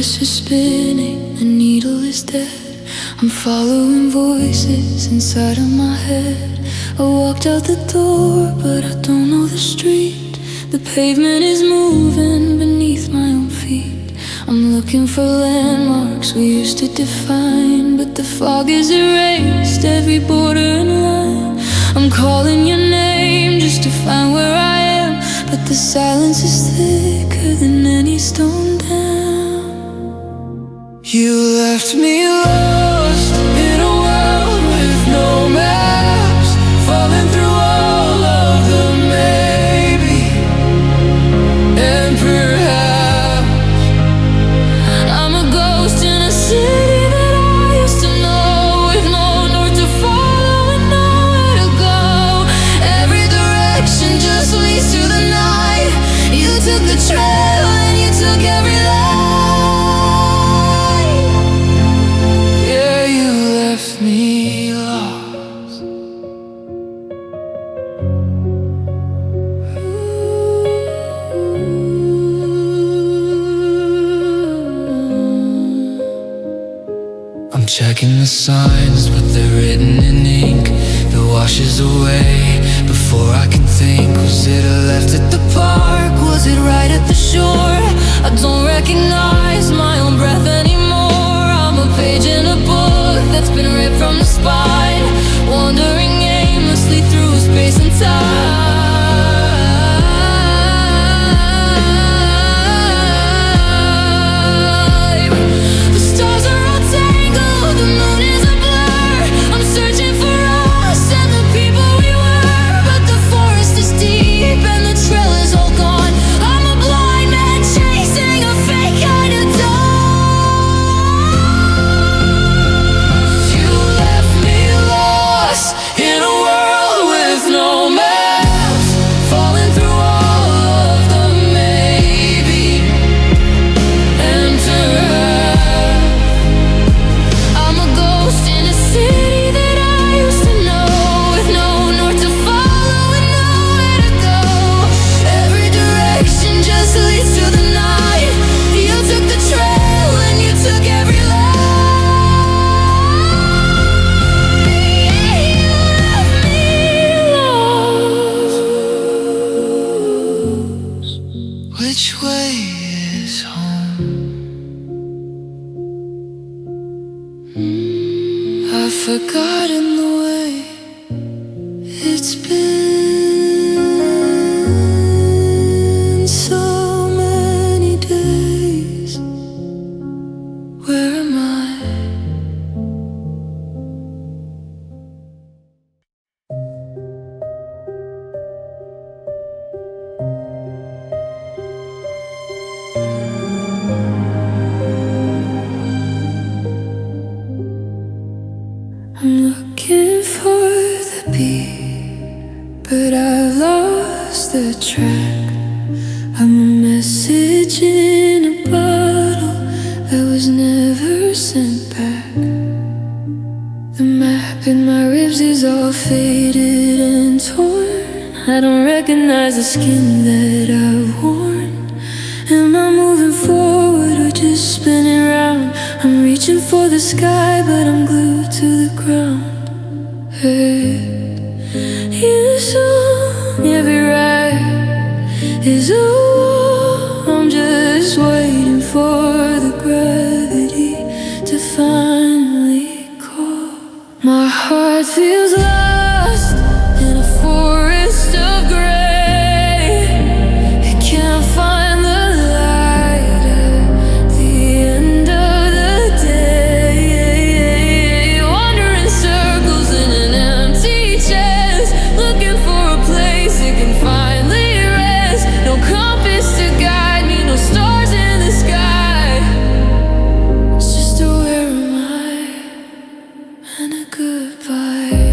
compass is spinning, the needle is dead. I'm following voices inside of my head. I walked out the door, but I don't know the street. The pavement is moving beneath my own feet. I'm looking for landmarks we used to define, but the fog has erased every border and line. I'm calling your name just to find where I am, but the silence is thicker than any stone dam. You left me lost in a world with no maps, falling through all of the maybe and perhaps. I'm a ghost in a city that I used to know, with no north to follow and nowhere to go. Every direction just leads to the night. You took the trail and you took every life. Yeah, you left me lost. I'm checking the signs, but they're written in ink that washes away before I can think. Was it a left at the park? Was it right at the shore? I don't recognize my own breath anymore. I'm a page in a book that's been ripped from the spine, wandering aimlessly through space and time. The stars are all tangled, the moon is a blur. I'm searching for us and the people we were, but the forest is deep and the trail is all gone. I'm a blind man chasing a fake kind of dawn. You left me lost in a world with no maps, falling through all of the maybe and perhaps. I'm a ghost in a city that I used to know, with no north to follow and nowhere to go. Every direction just leads to the night. You took the trail and you took every life. You left me lost. Which way is home? I've forgotten the way it's been so many days. Where am I? I'm looking for the beat, but I've lost the track. I'm a message in a bottle that was never sent back. The map in my ribs is all faded and torn. I don't recognize the skin that I've worn. Am I moving forward or just spinning round? I'm reaching for the sky, but I'm glued to the ground. Hey, you song, every ride is a war. I'm just waiting for the gravity to finally call. My heart feels lost in a forest of gray. It can't find the light at the end of the day. Wandering circles in an empty chest, looking for a place it can finally rest. No compass to guide me, no stars in the sky. It's just a where am I and a goodbye.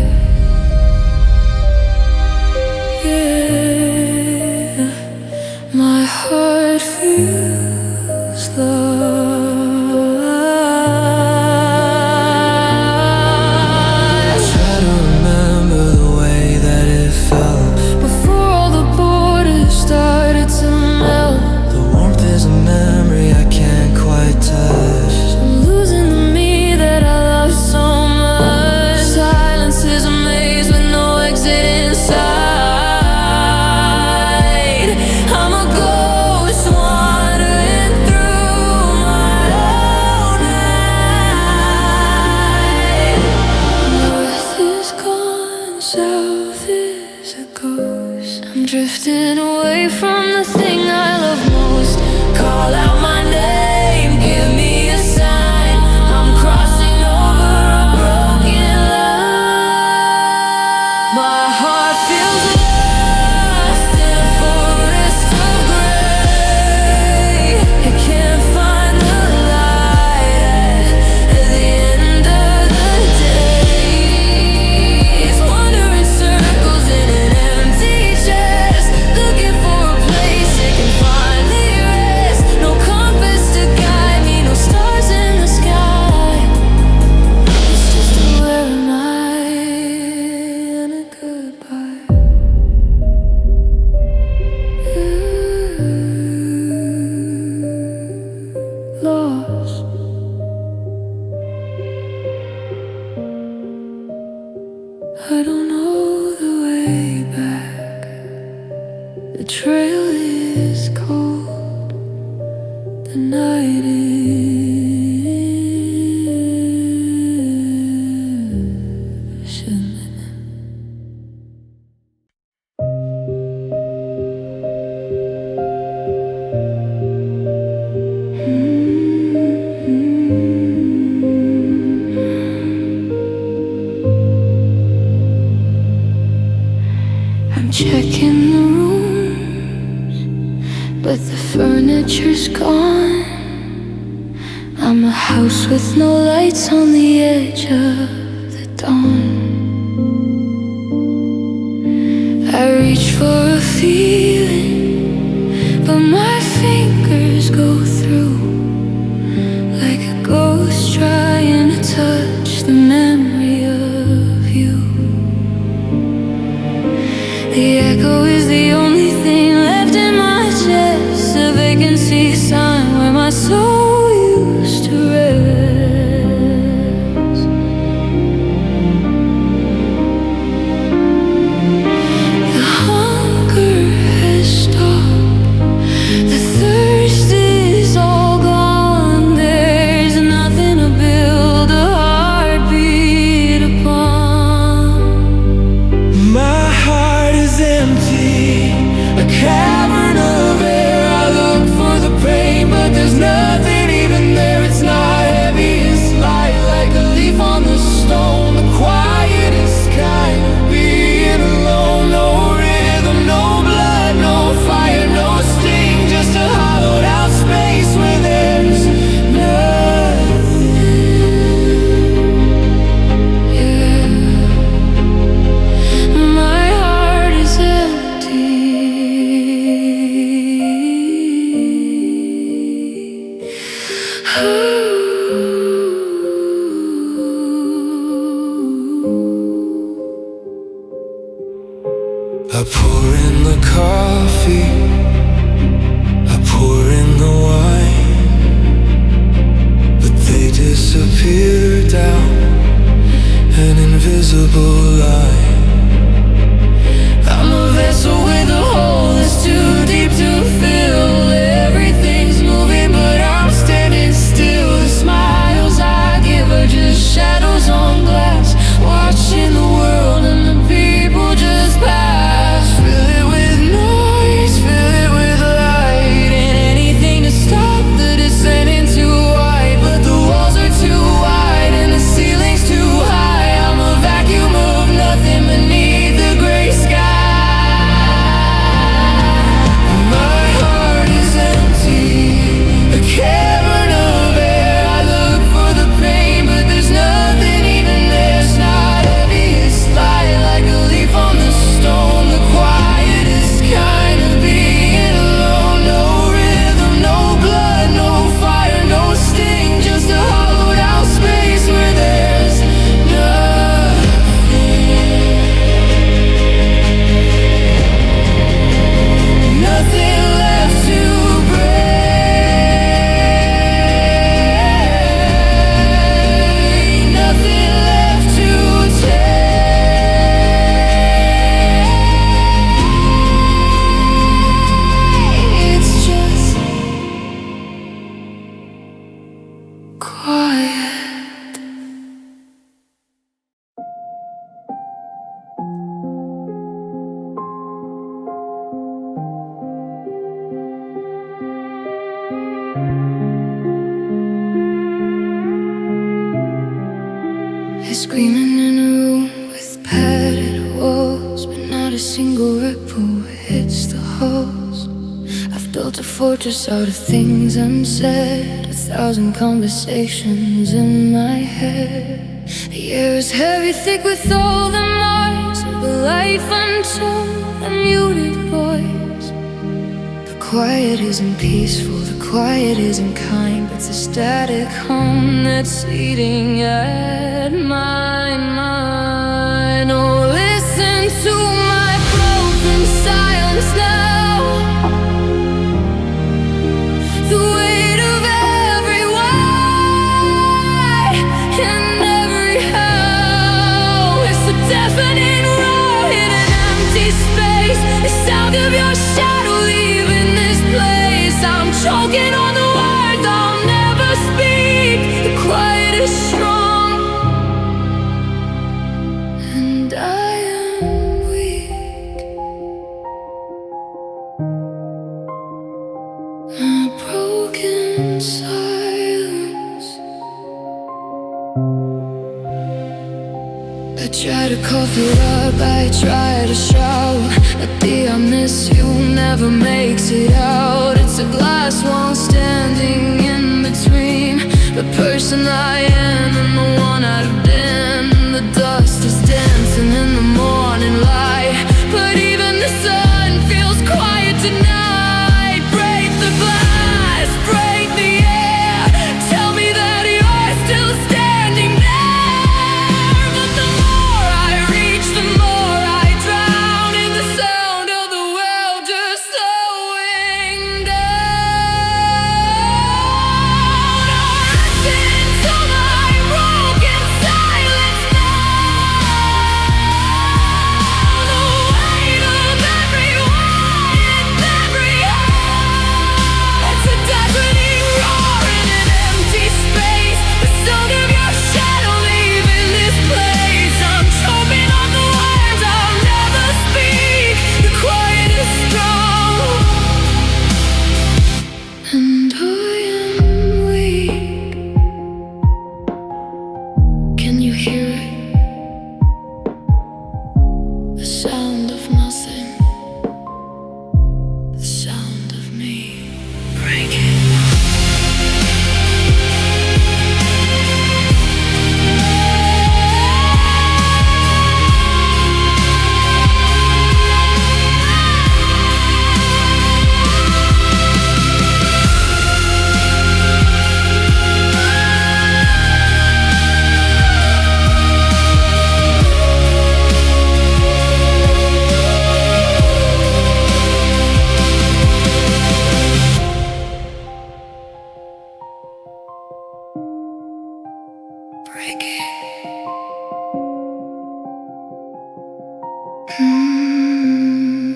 I don't know the way back. The trail is cold. The night is shilling. I'm checking the rooms, but the furniture's gone. I'm a house with no lights on the edge of the dawn. I reach for a feeling, but my fingers go through like a ghost trying to touch the memory of you. The echo is the only thing left in my chest, a vacancy sign where my soul used to rest. The hunger has stopped, the thirst is all gone. There's nothing to build a heartbeat upon. My heart is empty, a cavern of air. I look for the pain, but there's nothing even there. It's not heavy, it's light like a leaf on the stone. The quietest kind of being alone. No rhythm, no blood, no fire, no sting. Just a hollowed out space where there's nothing. Yeah, my heart is empty. I pour in the coffee, I pour in the wine, but they disappear down an invisible line. I'm a vessel with a hole that's too deep to fill. Everything's moving, but I'm standing still. The smiles I give are just shadows on glass, watching the world and the people just pass. Fill it with noise, fill it with light, and anything to stop the descent into white. But the walls are too wide and the ceiling's too high. I'm a vacuum of nothing beneath the gray sky. My heart is empty, a cavern of air. I look for the pain, but there's nothing even there. It's not heavy, it's light like a leaf on the stone. The quietest kind of being alone. No rhythm, no blood, no fire, no sting. Just a hollowed out space where there's nothing. Nothing left to break, nothing left to take. It's just quiet. Screaming in a room with padded walls, but not a single ripple hits the halls. I've built a fortress out of things unsaid, 1,000 conversations in my head. The air is heavy, thick with all the marks of a life untold, a muted voice. The quiet isn't peaceful, the quiet isn't kind, but it's a static hum that's eating at my mind. Oh, listen to my broken silence now. The weight of every word I try to cough it up, I try to shout at the I miss you never makes it out. It's a glass wall standing in between the person I am and the one I've been. The dust is dancing in the morning light, but even the sun feels quiet tonight. Break the glass, break the air, tell me that you're still standing there. But the more I reach, the more I drown in the sound of the world just slowing down. Listen to my broken silence now. The weight of every word and every heart. It's a deafening roar in an empty space. The sound of your shadow leaving this place. I'm choking on the words I'll never speak. The quiet is strong, and I am weak. Can you hear it? The sound of nothing, the sound of me breaking. Breaking.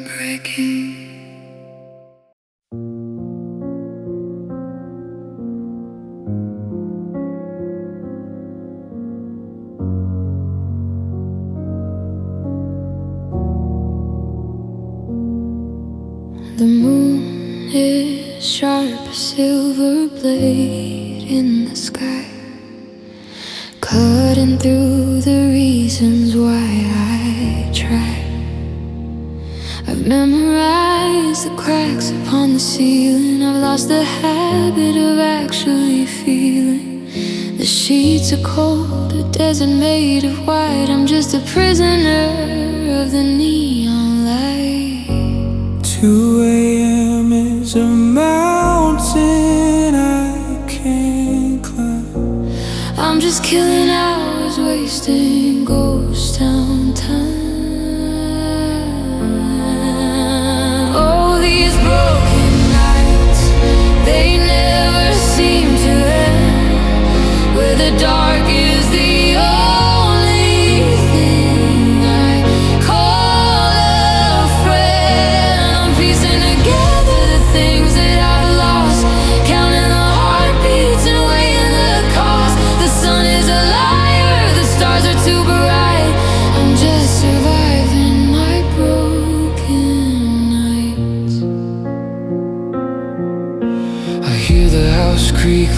Breaking. The moon is sharp, a silver blade in the sky, cutting through the reasons why I try. I've memorized the cracks upon the ceiling. I've lost the habit of actually feeling. The sheets are cold, a desert made of white. I'm just a prisoner of the neon light. 2 a.m. is a mountain I can't climb. I'm just killing hours, wasting ghost town time. Oh, these broken nights, they never seem to end. Where the dark is the only thing I call a friend. I'm piecing together the things that I've lost, counting the heartbeats and weighing the cost. The sun is a liar, the stars are too bright. I'm just surviving my broken nights. I hear the house creak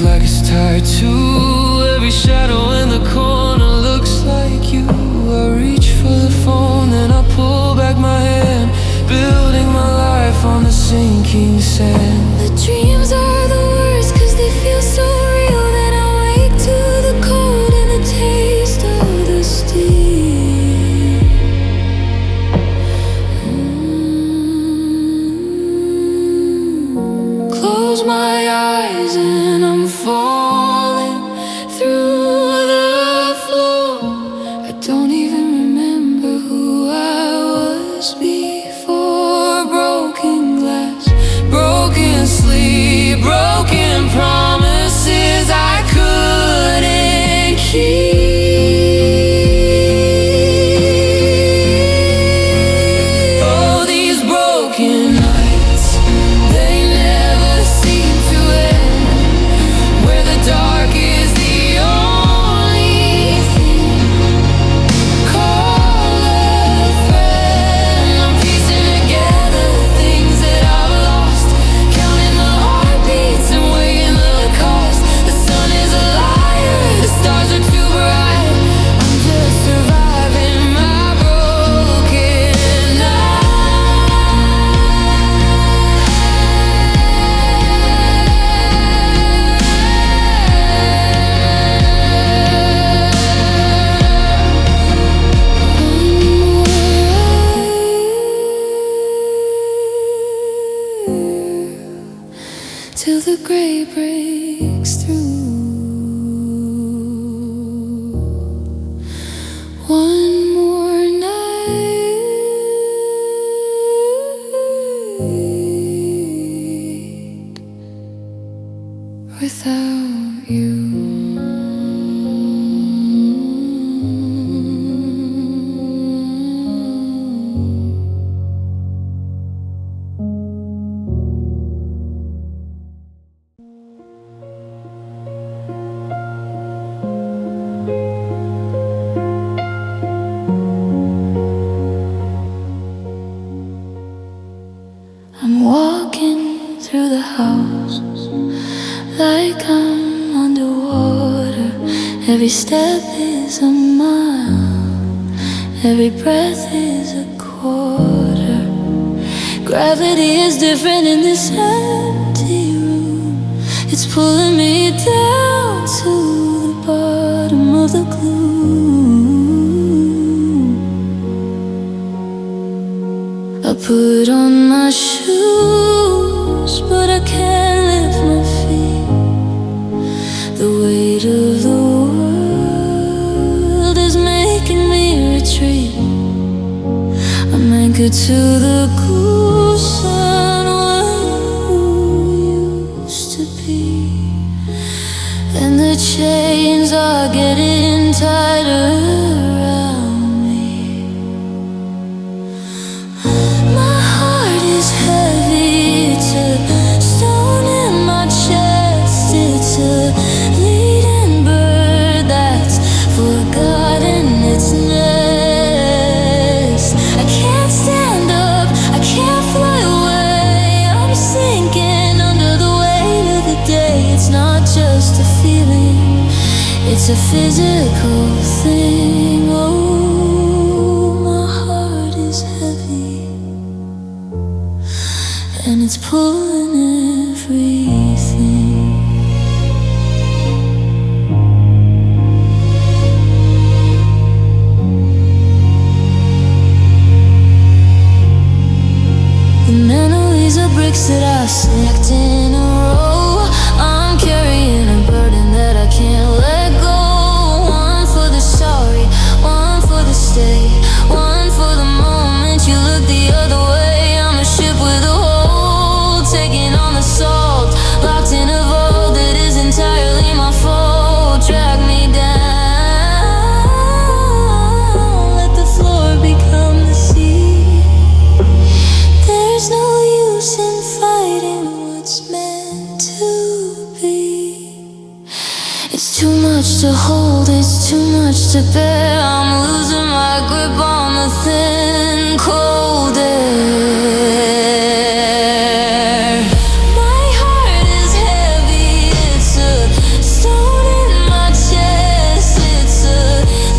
Every step is a mile, every breath is a quarter. Gravity is different in this empty room. It's pulling me down to the bottom of the gloom. I put on my shoes, but I can't lift my feet. The weight of the world is making me retreat. I'm anchored to the cushion where you used to be, and the chains are getting tighter around me. My heart is heavy, it's a stone in my chest. It's a leading bird that's forgotten its nest. I can't stand up, I can't fly away. I'm sinking under the weight of the day. It's not just a feeling, it's a physical thing. Oh, my heart is heavy, and it's pulling everything. The memories of bricks that I stacked in a row. I'm carrying a burden that I can't let go. One for the sorry, one for the stay, one for the moment you look the other way. I'm a ship with a hole, taking on the salt, locked in a vault that is entirely my fault. Drag me down, let the floor become the sea. There's no use in fighting what's meant to be. It's too much to hold, it's too much to bear. I'm losing my grip on the thin, cold air. My heart is heavy, it's a stone in my chest. It's a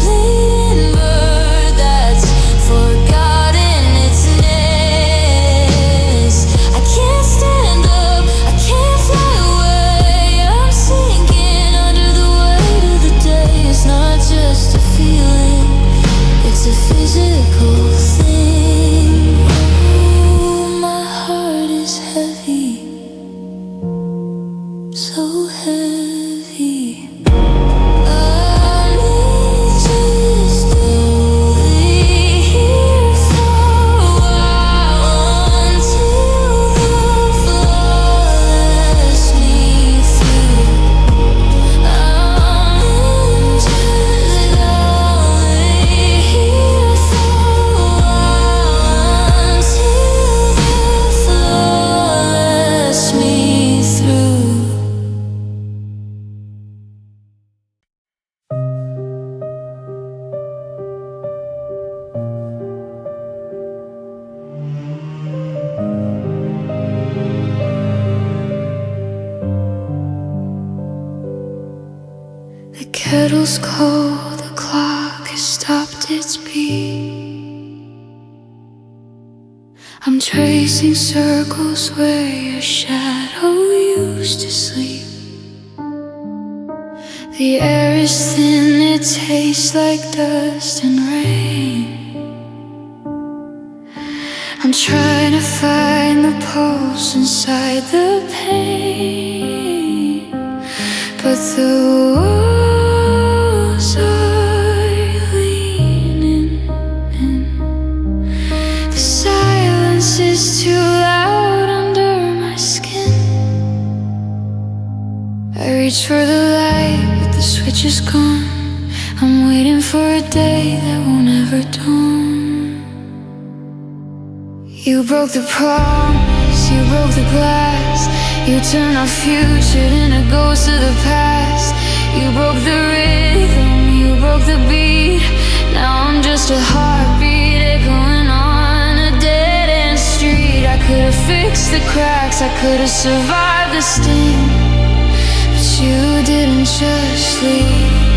leading bird that's forgotten its nest. I can't stand up, I can't fly away. I'm sinking under the weight of the day. It's not just a feeling, it's a physical thing. Oh, my heart is heavy, so heavy. I need you slowly here for a while, until the floor lets me through. I'm just slowly here for a while, until the floor lets me through. The kettle's cold, the clock has stopped its beat. I'm tracing circles where your shadow used to sleep. The air is thin, it tastes like dust and rain. I'm trying to find the pulse inside the pain, but the walls are leaning in. The silence is too loud under my skin. I reach for the light, but the switch is gone. I'm waiting for a day that won't ever dawn. You broke the promise, you broke the glass. You turned our future into ghosts of the past. You broke the rhythm, you broke the beat. Now I'm just a heartbeat echoing on a dead-end street. I could've fixed the cracks, I could've survived the sting, but you didn't just leave.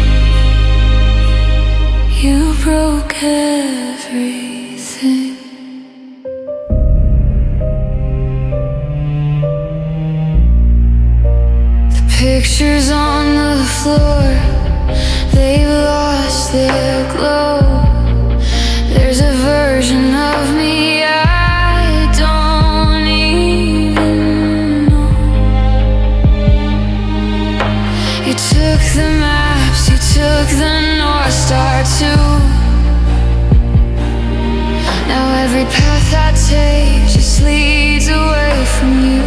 broke everything. The pictures on the floor, they've lost their glow. There's a version of me I don't even know. You took the maps, you took the North Star too. Now every path I take just leads away from you.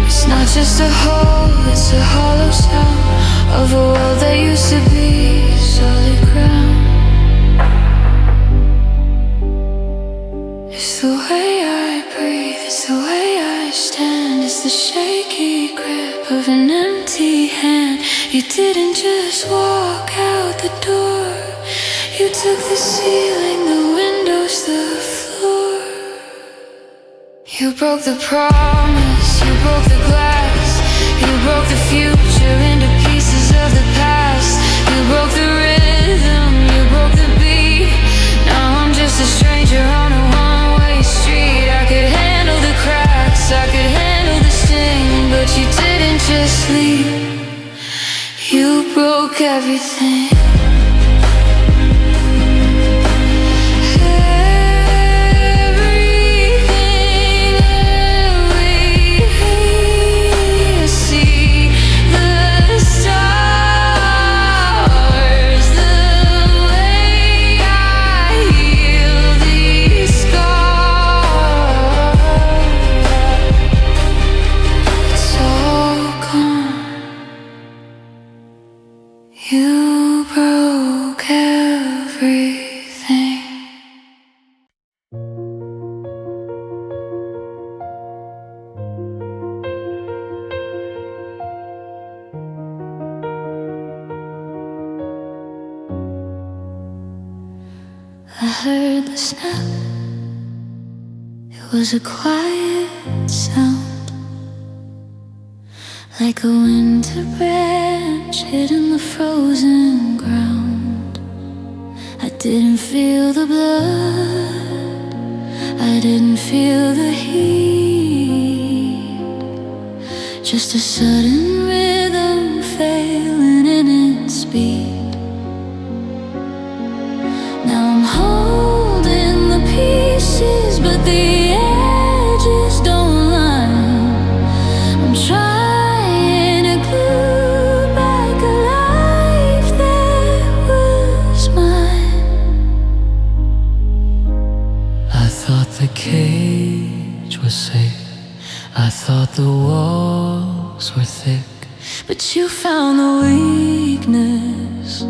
It's not just a hole, it's a hollow sound of a world that used to be solid ground. It's the way I breathe, it's the way I stand. It's the shaky grip of an empty hand. You didn't just walk out the door, you took the ceiling, the windows, the floor. You broke the promise, you broke the glass. You broke the future into pieces of the past. You broke the rhythm, you broke the beat. Now I'm just a stranger on a one-way street. I could handle the cracks, I could handle the sting, but you didn't just leave, you broke everything. You broke everything. I heard the snap. It was a quiet sound, like a winter branch hitting the frozen ground. I didn't feel the blood, I didn't feel the heat, just a sudden rhythm failing in its speed. Now I'm holding the pieces, but the edges don't line. I'm trying to glue back a life that was mine. I thought the cage was safe, I thought the walls were thick, But you found the weakness,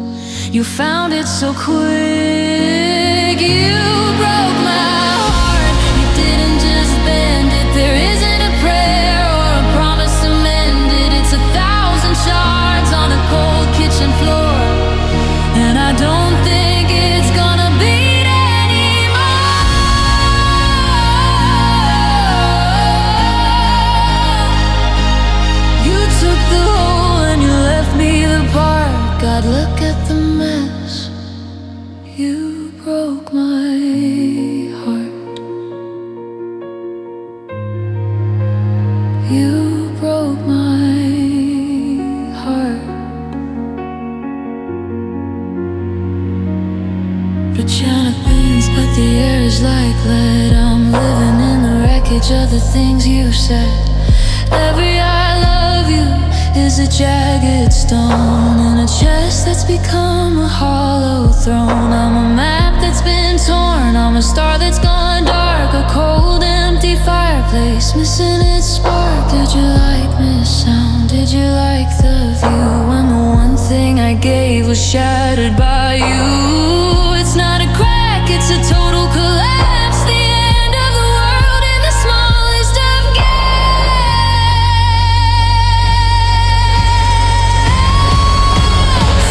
you found it so quick. You broke my heart, you didn't just bend it. There isn't a prayer or a promise to mend it. It's 1,000 shards on a cold kitchen floor, and I don't think it's gonna beat anymore. You took the hole and you left me the part. God, look at the mess. You broke my heart. You broke my heart. Vagina pins, but the air is like lead. I'm living in the wreckage of the things you said. Every I love you is a jagged stone in a chest that's become a hollow throne. I'm a map that's been torn, I'm a star that's gone dark, a cold empty fireplace missing its spark. Did you like Miss Sound? Did you like the view when the one thing I gave was shattered by you? It's not a crack, it's a total collapse, the end of the world in the smallest of gaps.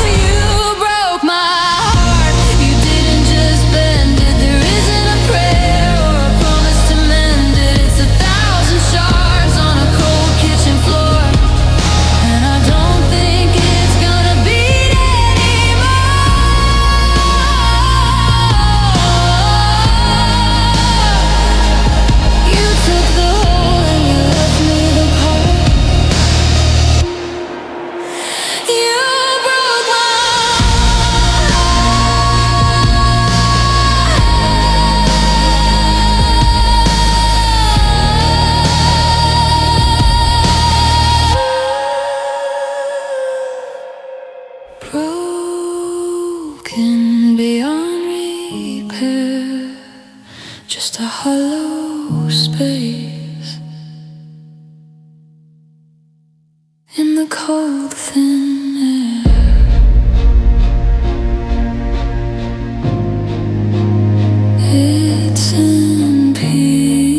You broke my heart, you didn't just bend it. There isn't a prayer or a promise to mend it. It's 1,000 shards on a cold kitchen floor, and I don't think it's gonna beat anymore. just a hollow space in the cold, thin air. It's in pieces.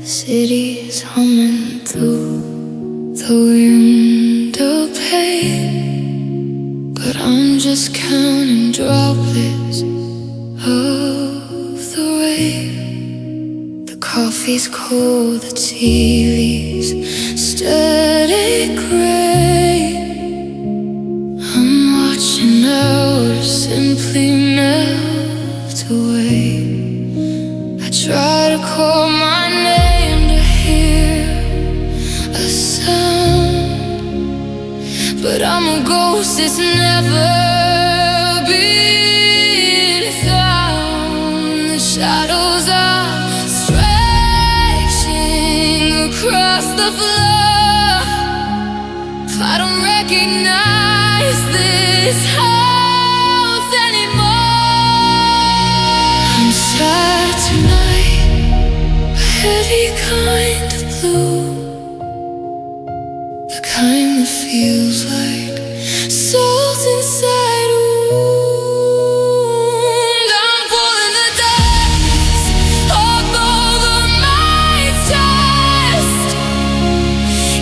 Cities humming through the window pane, but I'm just counting droplets of the rain. The coffee's cold, the TV's steady gray. I'm watching hours simply melt away. I try to call my name to hear a sound, but I'm a ghost that's never been found. The shadows are stretching across the floor. I don't recognize this house anymore. I'm sad tonight, a heavy kind of blue, the kind that feels like salt inside a wound. I'm pulling the dust up over my chest,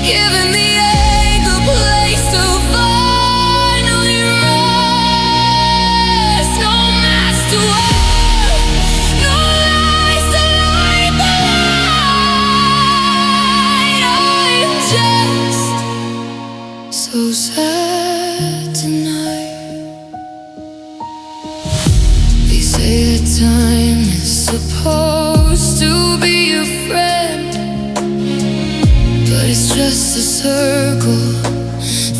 giving the ache a place to finally rest. No mask to wear, no lies to light the light. I'm just so sad tonight. They say that time is supposed to be a friend, but it's just a circle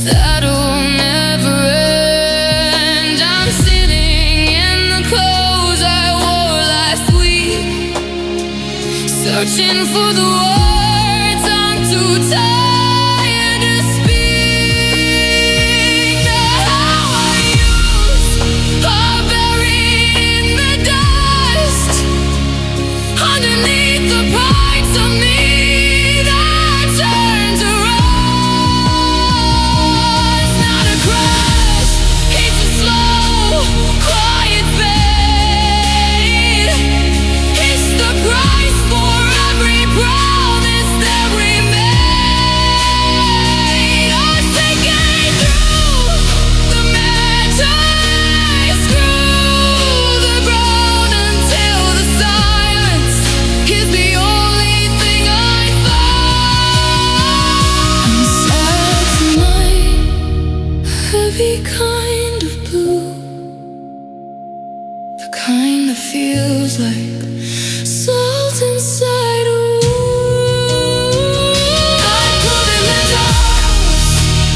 that'll never end. I'm sitting in the clothes I wore last week, searching for the words I'm too tired to speak. How I used are buried in the dust, underneath the parts of me that turn to rust. Not a crash, it's a slow, quiet fade. It's the price for every promise that we made. I'm sinking through the mattress, through the ground, until the silence is the only thing I find. I'm sad tonight, a heavy kind of blue, the kind that feels like salt inside a wound. I'm pulling the dust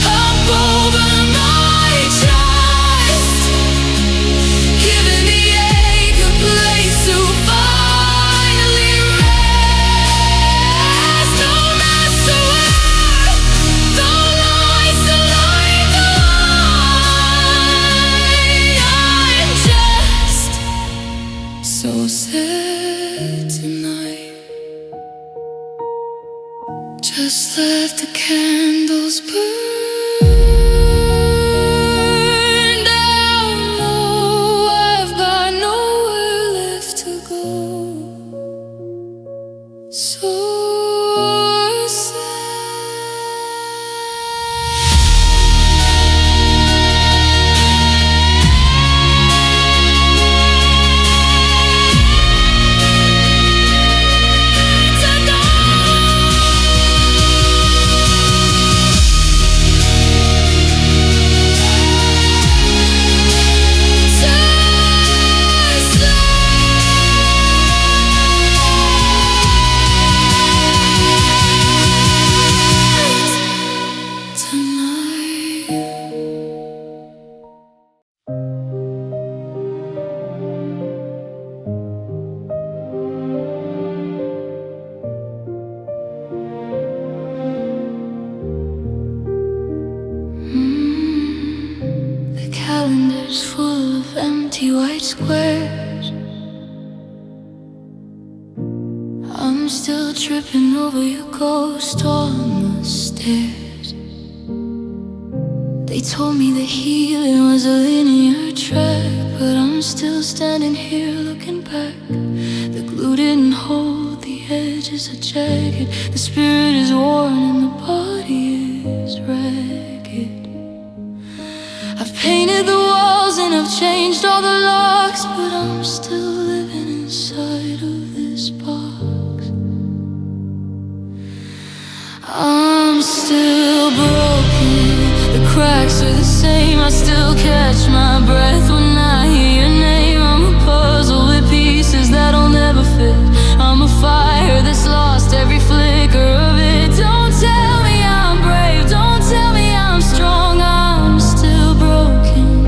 up over my chest, giving the ache a place to finally rest. No mask to wear, no lies to light the light. I'm just so sad corners full of empty white squares. I'm still tripping over your ghost on the stairs. They told me that healing was a linear track, but I'm still standing here looking back. The glue didn't hold, the edges are jagged. The spirit is worn and the body is ragged. I've painted the walls and I've changed all the locks, but I'm still living inside of this box. I'm still broken, the cracks are the same. I still catch my breath when I hear your name. I'm a puzzle with pieces that'll never fit. I'm a fire that's lost every flicker of it. Don't tell me I'm brave, don't tell me I'm strong. I'm still broken,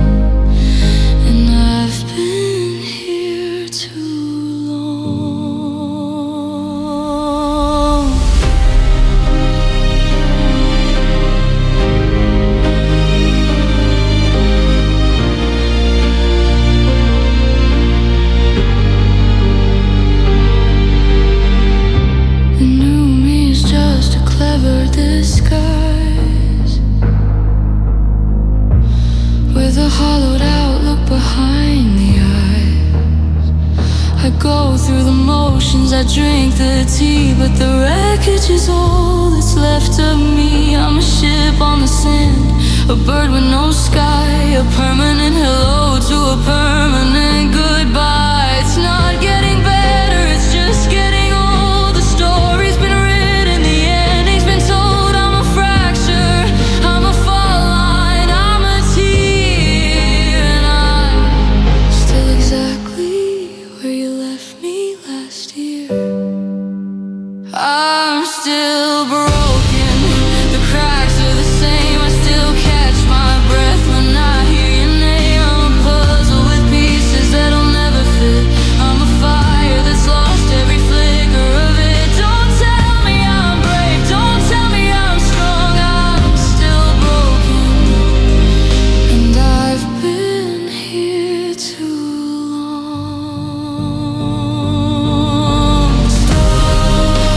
and I've been here too long. The new me is just a clever disguise, with a hollowed out look behind the eyes. I go through the motions, I drink the tea, but the wreckage is all that's left of me. I'm a ship on the sand, a bird with no sky, a permanent hello to a permanent goodbye. It's not getting better, it's just getting old. The story's been written, the ending's been told. I'm a fracture, I'm a fault line, I'm a tear, and I'm still exactly where you left me last year. I'm still broken, the cracks are the same. I still catch my breath when I hear your name. I'm a puzzle with pieces that'll never fit. I'm a fire that's lost every flicker of it. Don't tell me I'm brave, don't tell me I'm strong. I'm still broken, and I've been here too long. I'm still broken.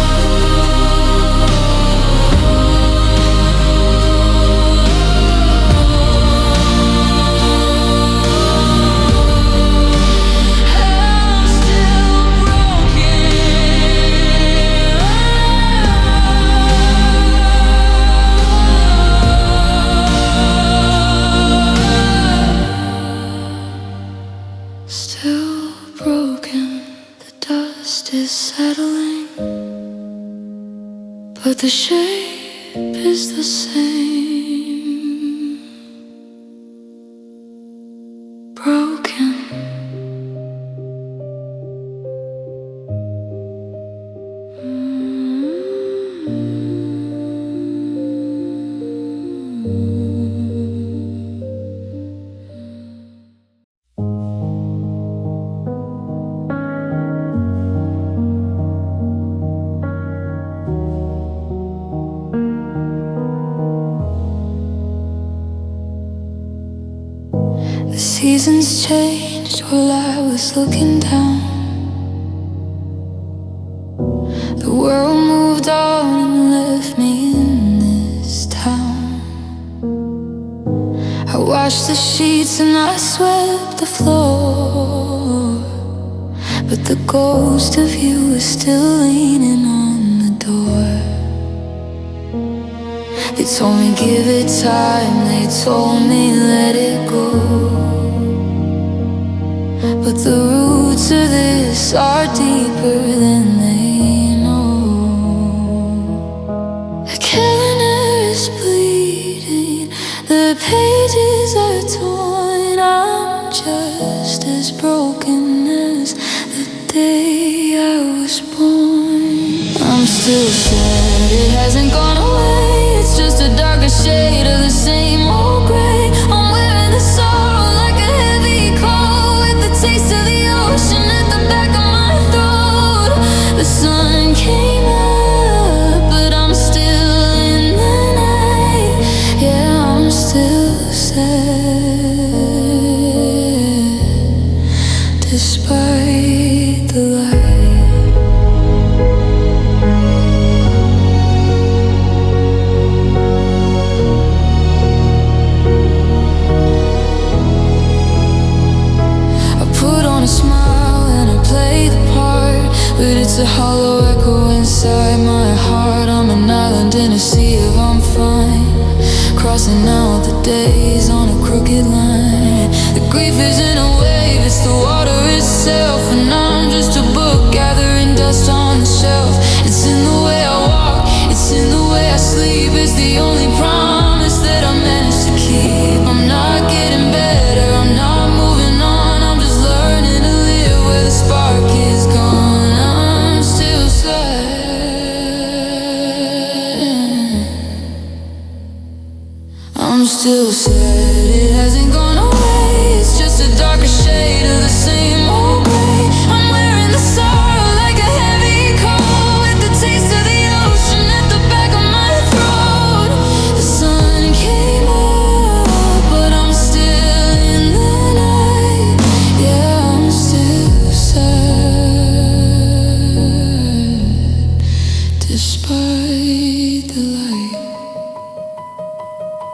Still broken, the dust is settling, but the shape is the same. Broken. The seasons changed while I was looking down. The world moved on and left me in this town. I washed the sheets and I swept the floor, but the ghost of you is still leaning on the door. They told me give it time, they told me let it go, but the roots of this are deeper than they know. The calendar is bleeding, the pages are torn. I'm just as broken as the day I was born. I'm still sad, it hasn't gone away. It's just a darker shade of the same old gray. I'm wearing the sorrow like a heavy coat, with the taste of the ocean at the back of my throat. The sun came up, but I'm still in the night. Yeah, I'm still sad. missing out the days on a crooked line. The grief isn't a wave, it's the water itself. And I'm just a book gathering dust on the shelf. It's in the way I walk, it's in the way I sleep. It's the only promise that I managed to keep. I'm not getting better, I'm not moving on. I'm just learning to live where the spark is gone. I'm still sad. I'm still sad, it hasn't gone away. It's just a darker shade of the same old gray. I'm wearing the sorrow like a heavy coat, with the taste of the ocean at the back of my throat. The sun came up, but I'm still in the night. Yeah, I'm still sad, despite the light.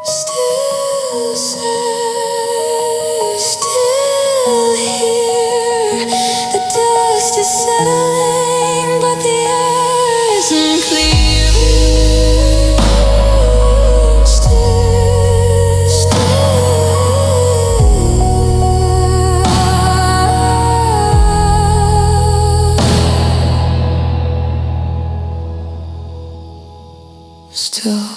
Still sad, still here. The dust is settling, but the air isn't clear. Still.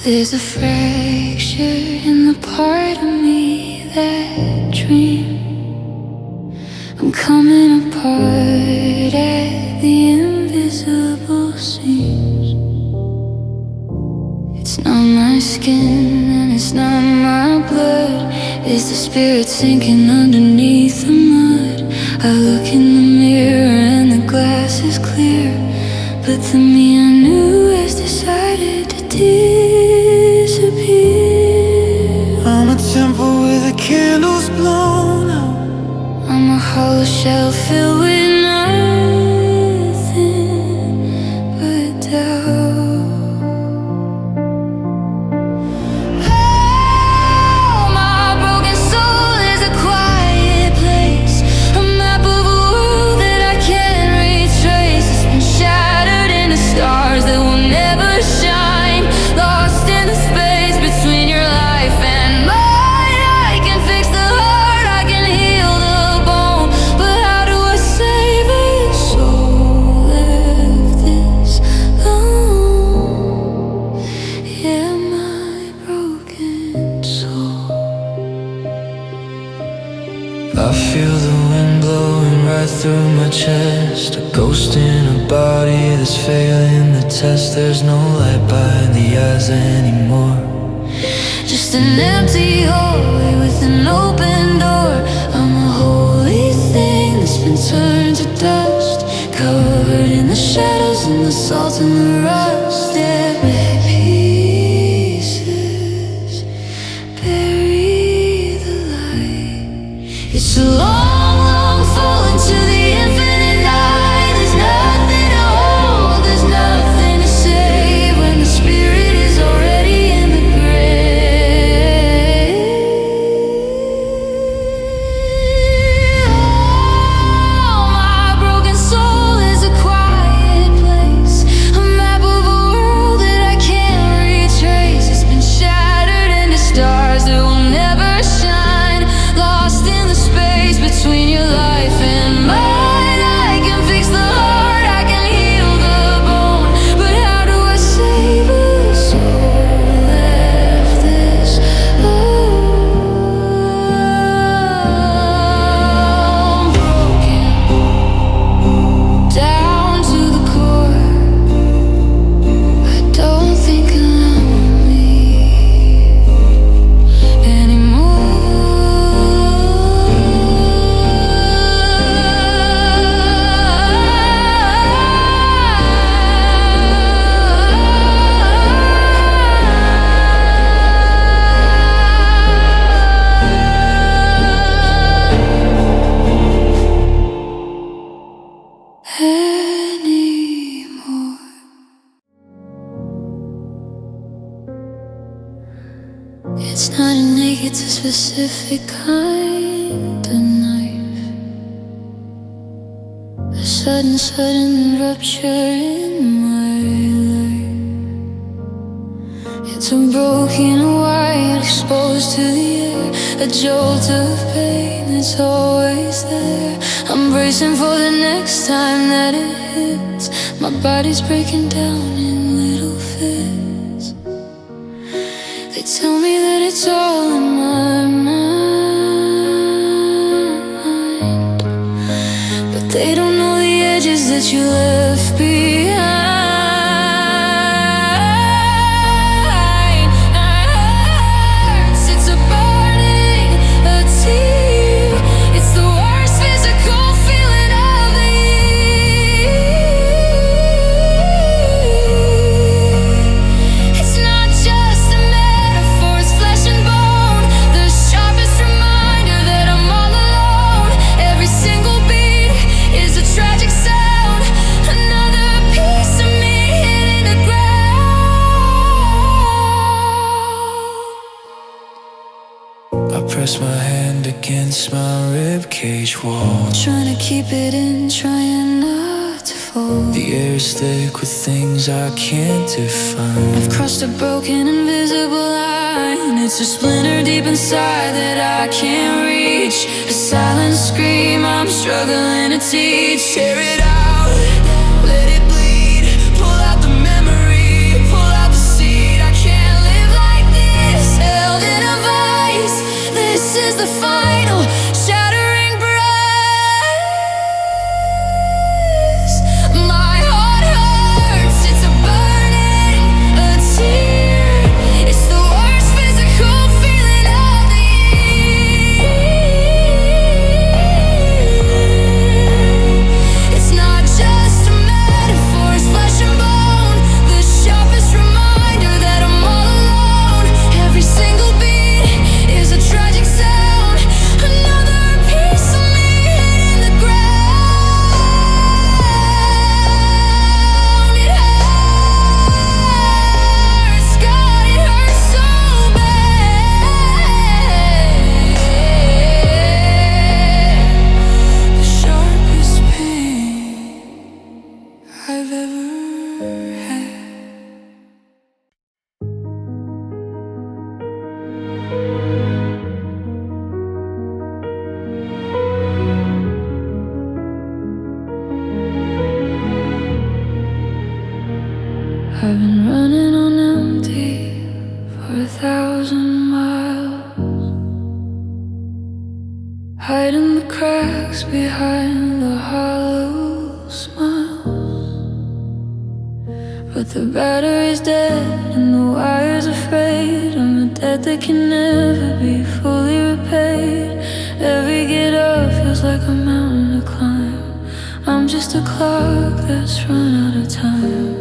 There's a fracture in the part of me that dreamed. I'm coming apart at the invisible seams. It's not my skin and it's not my blood. It's the spirit sinking underneath the mud. I look in the mirror and the glass is clear, but the me I knew has decided to disappear. I'm a temple with the candles blown out. I'm a hollow shell filled with nothing but doubt. Oh, my broken soul is a quiet place, a map of a world that I can't retrace. It's been shattered into stars that will never shine, lost in the space between your life and mine. I can fix the heart, I can heal the bone, but how do I save a soul left this alone? Yeah, my broken soul. I feel the wind blowing right through my chest, a ghost in a body that's failing the test. There's no light behind the eyes anymore, Just an empty hallway with an open door. I'm a holy thing that's been turned to dust, covered in the shadows and the salt and the rust. Every pieces bury the light. It's a long, long fall into the infinite night. There's nothing to hold, there's nothing to save when the spirit is already in the grave. Oh, my broken soul is a quiet place, a map of a world that I It's not a naked, it's a specific kind of knife. A sudden rupture in my life. It's a broken wire exposed to the air, a jolt of pain that's always there. I'm bracing for the next time that it hits. My body's breaking down in little fits. They tell me that it's all in my mind, but they don't know the edges that you left behind. It's a burning, a tear. It's the worst physical feeling of the year. It's not just a metaphor, it's flesh and bone. The sharpest reminder that I'm all alone. Every single beat is a tragic sound. Another piece of me hitting the ground. I press my hand against my ribcage wall. Trying to keep it in, trying not to fall. The air's thick with things I can't define. I've crossed a broken, invisible line. It's a splinter deep inside that I can't reach. A silent scream I'm struggling to teach. Tear it out, let it bleed. Pull out the memory, pull out the seed. I can't live like this, Held in a vice. This is the final shattering breath. My heart hurts. It's a burning, a tear. It's the worst physical feeling of the year. It's not just a metaphor, it's flesh and bone. The sharpest reminder that I'm all alone. Every single beat is a tragic sound. Another piece of me hitting the ground. It hurts, God, it hurts so bad. The sharpest pain I've ever had. I've been running on empty for 1,000 miles, hiding the cracks behind the hollow smiles. But the battery's dead and the wire's afraid. I'm a debt that can never be fully repaid. Every get up feels like a mountain to climb. I'm just a clock that's run out of time.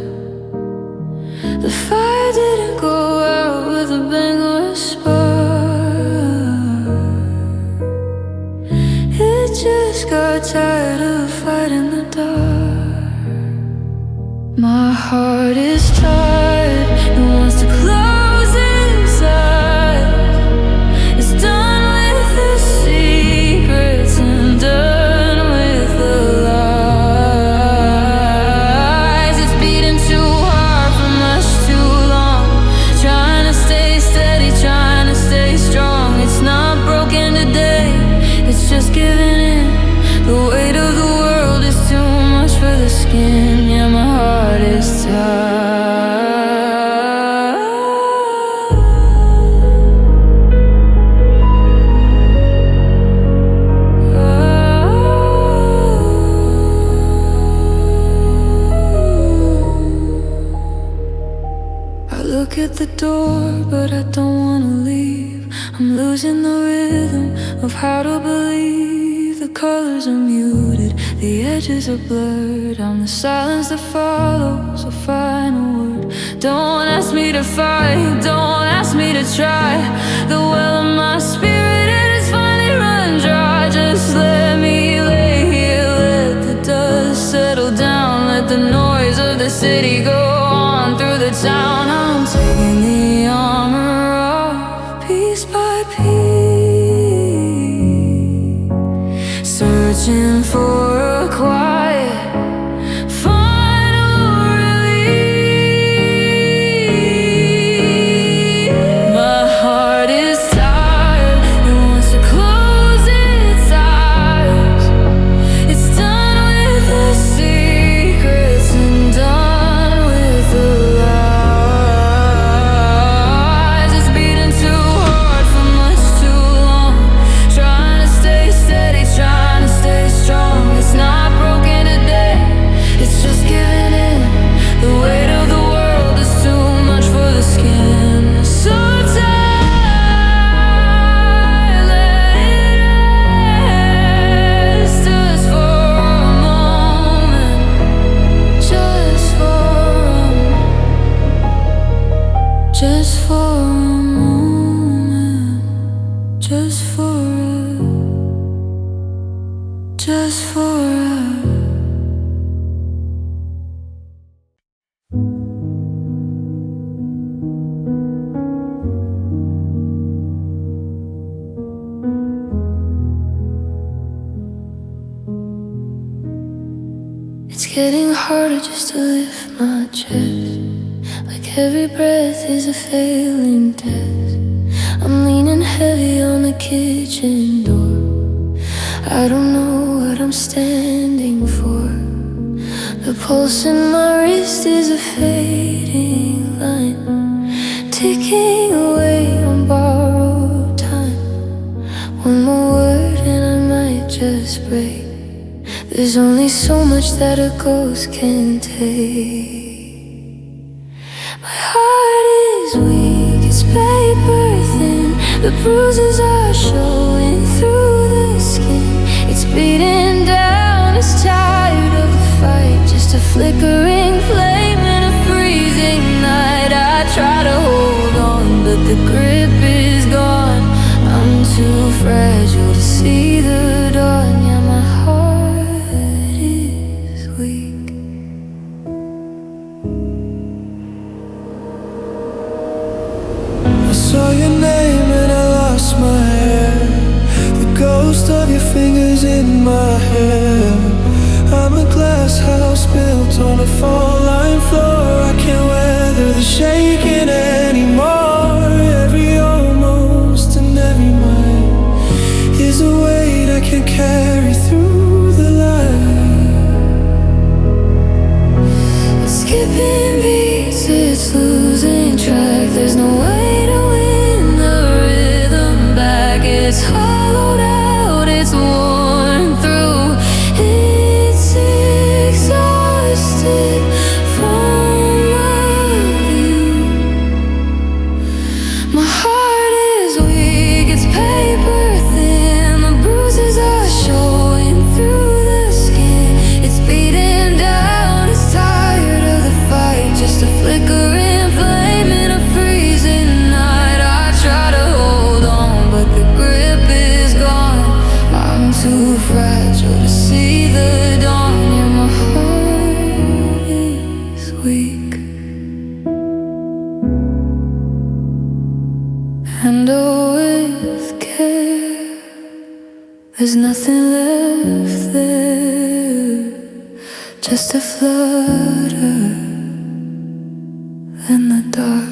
The fire didn't go out with a bang or a spark. It just got tired of fighting the dark. My heart is tired, it wants to close its eyes. It's done with the secrets and done with the lies. It's beating too hard for much too long. Trying to stay steady, trying to stay strong. It's not broken today, it's just giving in. The weight of the world is too much for the skin. Yeah, my heart is I look at the door, but I don't wanna leave. I'm losing the rhythm of how to believe. The colors are muted, the edges are blurred. I'm the silence that follows a final word. Don't ask me to fight, don't ask me to try. The well of my spirit, it has finally run dry. Just let me lay here, let the dust settle down. Let the noise of the city go on through the town. I'm taking the armor off getting harder just to lift my chest. Like every breath is a failing test. I'm leaning heavy on the kitchen door. I don't know what I'm standing for. The pulse in my wrist is a fading line, ticking away on borrowed time. One more word and I might just break. There's only so much that a ghost can take. My heart is weak, it's paper thin. The bruises are showing through the skin. It's beating down, it's tired of the fight. Just a flickering flame in a freezing night. I try to hold on, but the grip is gone. I'm too fragile to see the dawn. Yeah, my heart is weak. I saw your name and I lost my hair. The ghost of your fingers in my hair. I'm a glass house built on a fall-line floor. I can't weather the shaking anymore. Every almost and every mile is a weight I can't carry through the light. It's skipping beats, it's losing track. There's no way to win the rhythm back. It's hollowed out, it's worn through. It's exhausted from my view. My heart is weak, it's paper thin. The bruises are showing through the skin. It's beating down, it's tired of the fight. Just a flickering flame in a freezing night. I try to hold on, but the grip is gone. I'm too fragile to see the dawn. Yeah, my heart is weak. And oh, with care, there's nothing left there. Just a flutter in the dark.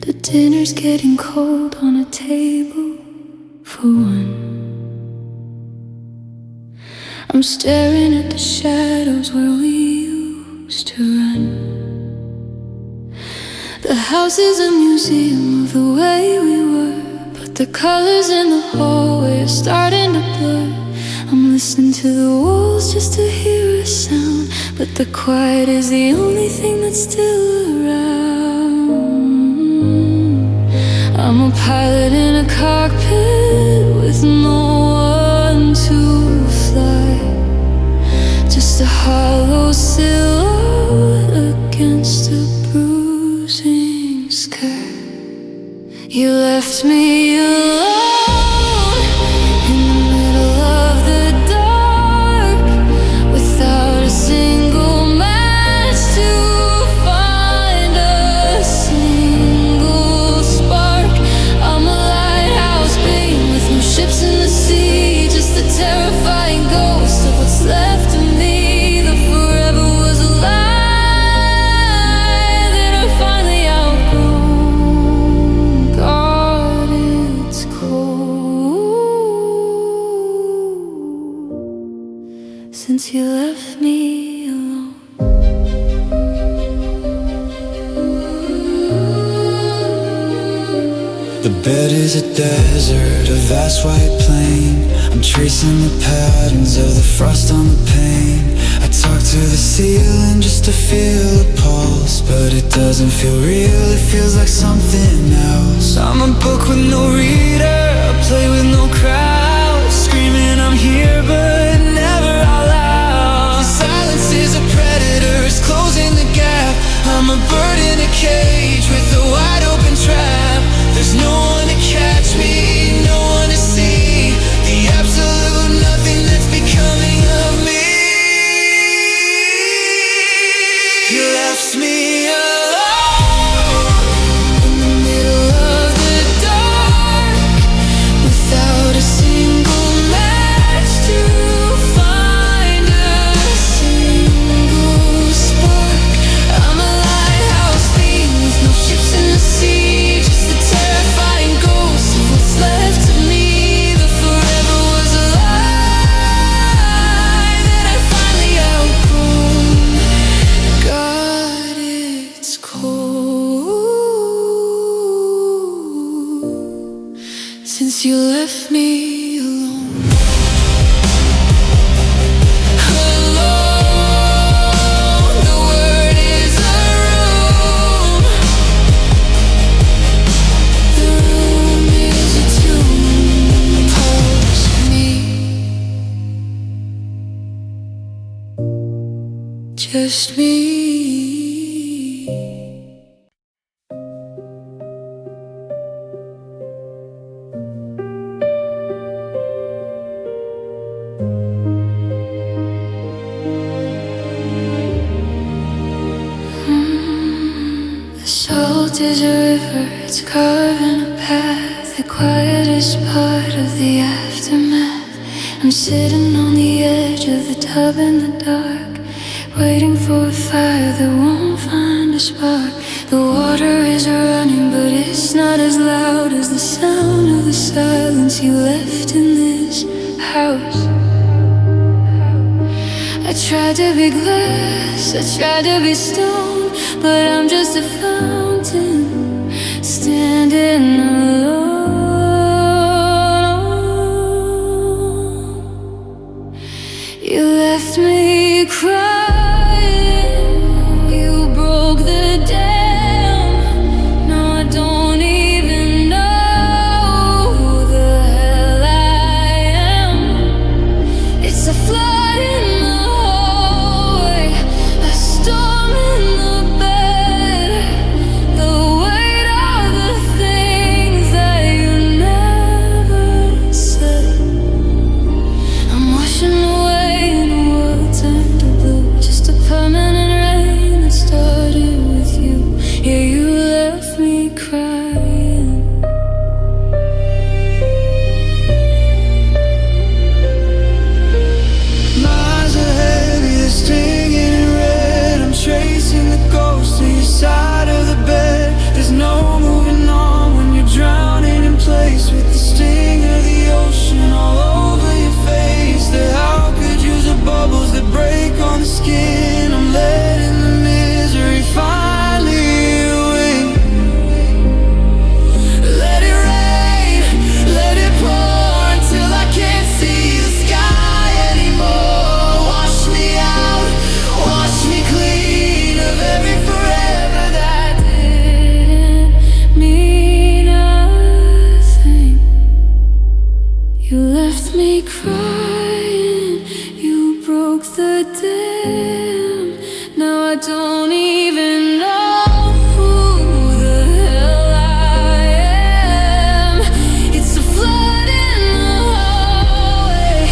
The dinner's getting cold on a table for one. I'm staring at the shadows where we used to run. The house is a museum of the way we were, but the colors in the hallway are starting to blur. I'm listening to the walls just to hear a sound, but the quiet is the only thing that's still around. I'm a pilot in a cockpit with no one to fly, just a hollow silhouette against a bruising sky. You left me alone in the middle of the dark, without a single match to find a single spark. I'm a lighthouse beam with no ships in the sea, just a terrifying ghost of what's left of me. The forever was a lie that I finally outgrown. God, it's The bed is a desert, a vast white plain. I'm tracing the patterns of the frost on the pane. I talk to the ceiling just to feel a pulse, but it doesn't feel real, it feels like something else. I'm a book with no reader, a play with no crowd, screaming I'm here but never out loud. Silence is a predator, it's closing the gap. I'm a bird in a cage with a wide open trap. There's no one to catch me, no one to see the absolute nothing that's becoming of me. You left me alone in the middle of the dark, without a single match to find a single spark. I'm a lighthouse beam with no ships in the sea, just a terrifying ghost of what's left of me. The forever was a lie that I finally outgrown. God, it's cold since you left me alone. Alone, the word is a room. The room is a tomb. Pulse me, just me. The salt is a river, it's carving a path, the quietest part of the aftermath. I'm sitting on the edge of the tub in the dark, waiting for a fire that won't find a spark. The water is running, but it's not as loud as the sound of the silence you left in this house. I tried to be glass, I tried to be stone, but I'm just a fountain standing alone. You left me crying, you broke the dam. Now I don't even know who the hell I am. It's a flood in the hallway, a storm in the bed, the weight of the things that you never said. I'm washing away in a world turned to blue, just a permanent rain that started with you. Yeah, you left me crying. Miles ahead, you're stinging in red. I'm tracing the ghost to your side of the bed. There's no moving on when you're drowning in place, with the sting of the ocean all over your face. The how could use the bubbles that break on the skin. I'm letting the misery finally win. Let it rain, let it pour until I can't see the sky anymore. Wash me out, wash me clean of every forever that didn't mean nothing. You left me crying, you broke the dam. Now I don't even know who the hell I am. It's a flood in the hallway,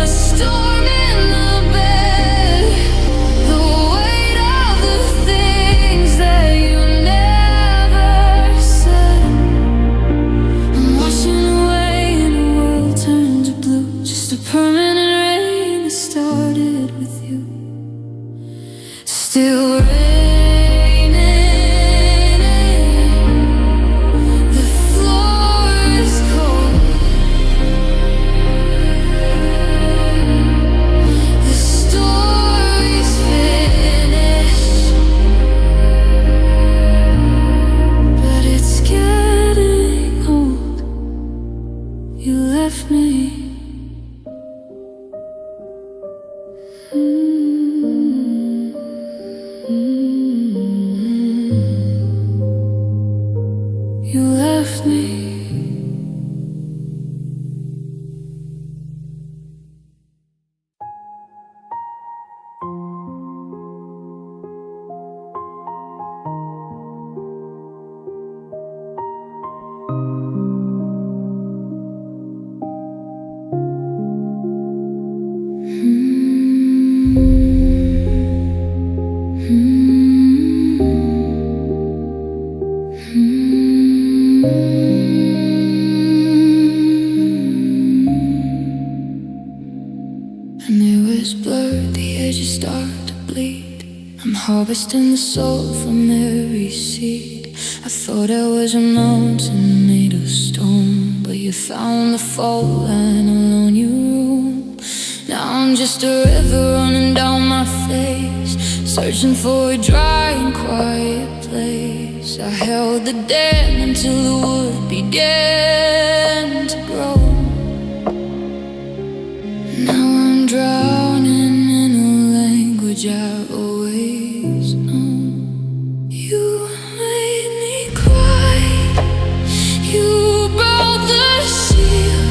a storm in the bed, the weight of the things that you never said. I'm washing away in a world turned to blue, just a permanent rain that started with you. Still red. You left me. And it was blurred, the edges start to bleed. I'm harvesting the soul from every seed. I thought I was a mountain made of stone, but you found the fault line along your room. Now I'm just a river running down my face, searching for a dry and quiet place. I held the dam until the wood began to grow. Now I'm drowning in a language I've always known. You made me cry. You broke the seal.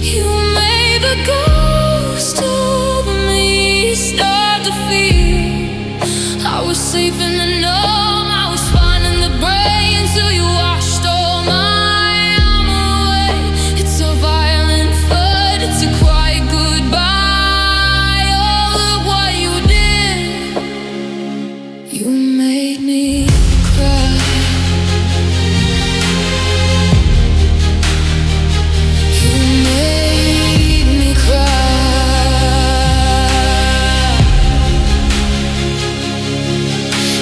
You made the ghost of me start to feel I was safe in the numb. I was fine in the brain until you washed all my armor away. It's a violent flood, it's a quiet goodbye. All of what you did, you made me cry. You made me cry.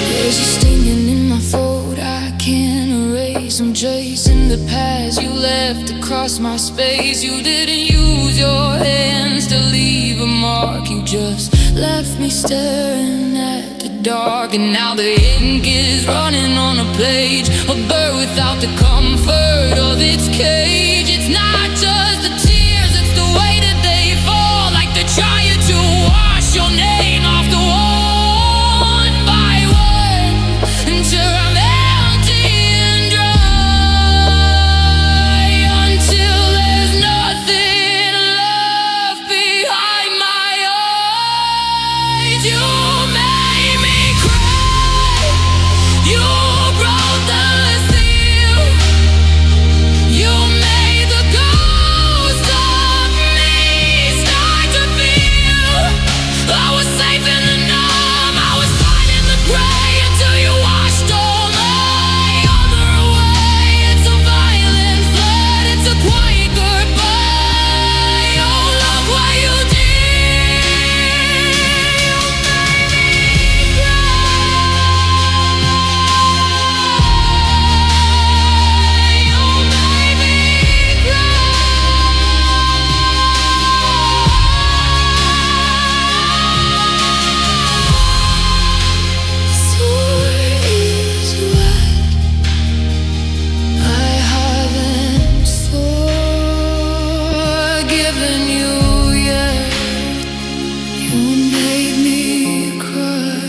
There's a stinging in my throat I can't erase. I'm chasing the past you left across my space. You didn't use your hands to leave a mark. You just left me staring at the dark. And now the ink is running on a page, a bird without the comfort of its cage. It's not just the tears, it's the way that they fall, like they're trying to wash your name off the wall one by one, until I'm empty and dry, until there's nothing left behind my eyes. You made me cry. You broke the seal. You made the ghost of me start to feel I was safe in the numb. I was fine in the gray until you washed all my armor away. It's a violent flood, it's a quiet goodbye. Oh, look what you did. You made me cry. You made me Sword is wet. I haven't forgiven you yet. You made me cry.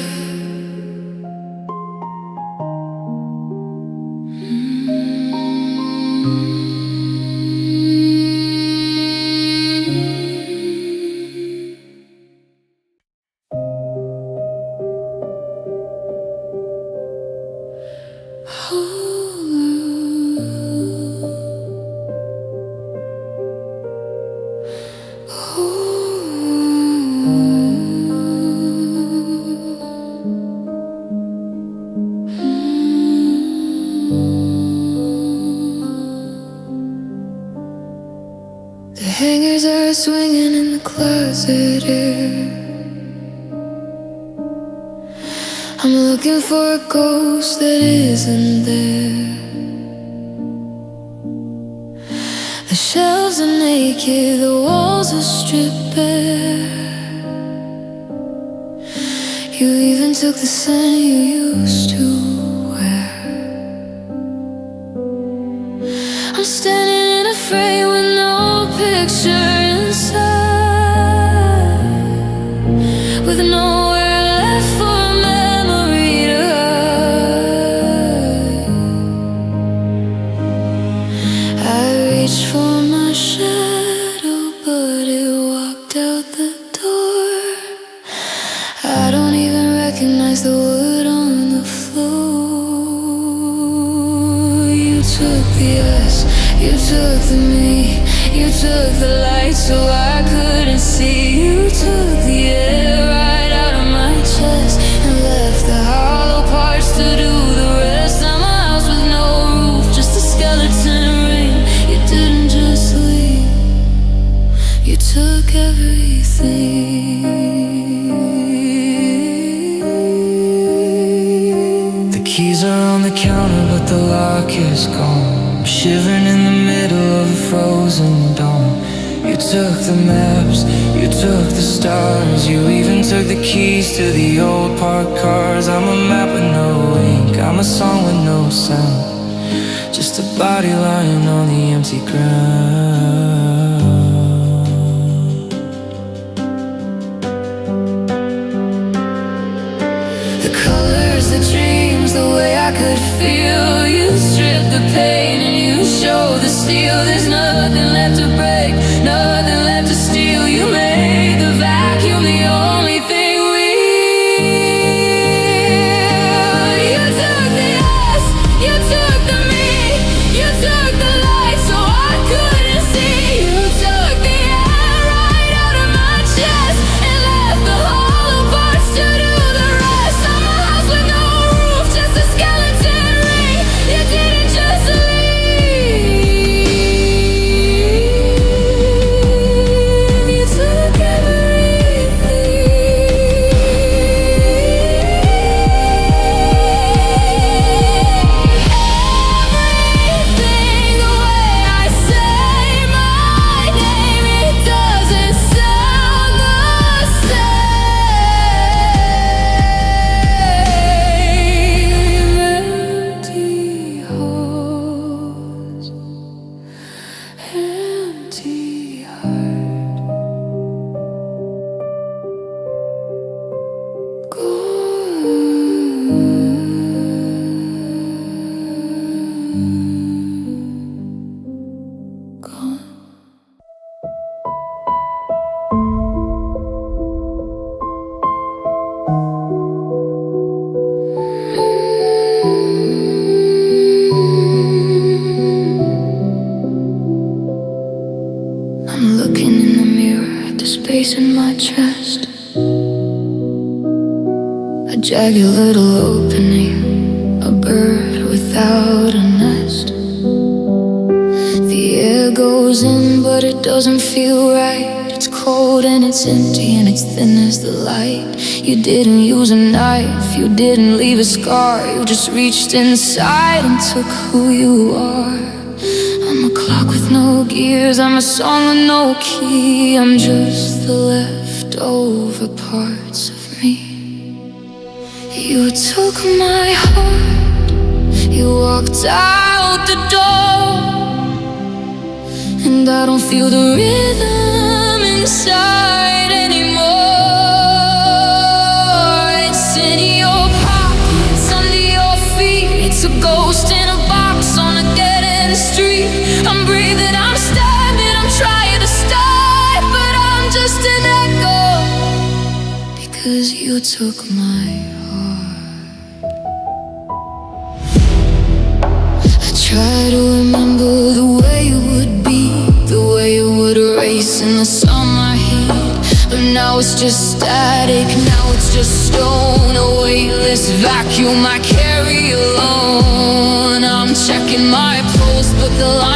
The hangers are swinging in the closet here. I'm looking for a ghost that isn't there. The shelves are naked, the walls are stripped bare. You even took the scent you used to wear. I'm standing in a frame with no picture inside, with nowhere left for a memory to hide. the wood on the floor. You took the us, you took the me, you took the light so I couldn't see. You took the air right out of my chest and left the hollow parts to do the rest. I'm a house with no roof, just a skeleton ring. You didn't just leave, you took everything. The keys are on the counter but the lock is gone. I'm shivering in the middle of a frozen dawn. You took the maps, you took the stars. You even took the keys to the old parked cars. I'm a map with no ink, I'm a song with no sound, just a body lying on the empty ground. The colors, the dreams, the way I could feel. You stripped the pain and you showed the steel. There's nothing left to break, nothing left to steal. You made the vacuum the only thing real. You took the us, you took the me, you took the light so I couldn't see. You took the air right out of my chest and left the hollow parts to do the rest. I'm a house with no roof, just a skeleton ring. You didn't just leave, you took everything. Everything, the way I say my name, it doesn't sound the same. Empty halls, empty heart, gone. I'm looking in the mirror at the space in my chest, a jagged little opening, a bird without a nest. The air goes in but it doesn't feel right. It's cold and it's empty and it's thin as the light. You didn't use a knife, you didn't leave a scar. You just reached inside and took who you are. I'm a clock with no gears, I'm a song with no key. I'm just the leftover parts of me. You took my heart, you walked out the door, and I don't feel the rhythm inside anymore. It's in your pockets, under your feet. It's a ghost in a box on a dead-end street. I'm breathing, I'm stabbing, I'm trying to stop, but I'm just an echo, because you took my heart. I try to remember the way it would be, the way it would race in the summer heat. But now it's just static, now it's just stone, a weightless vacuum I carry alone. I'm checking my pulse, but the line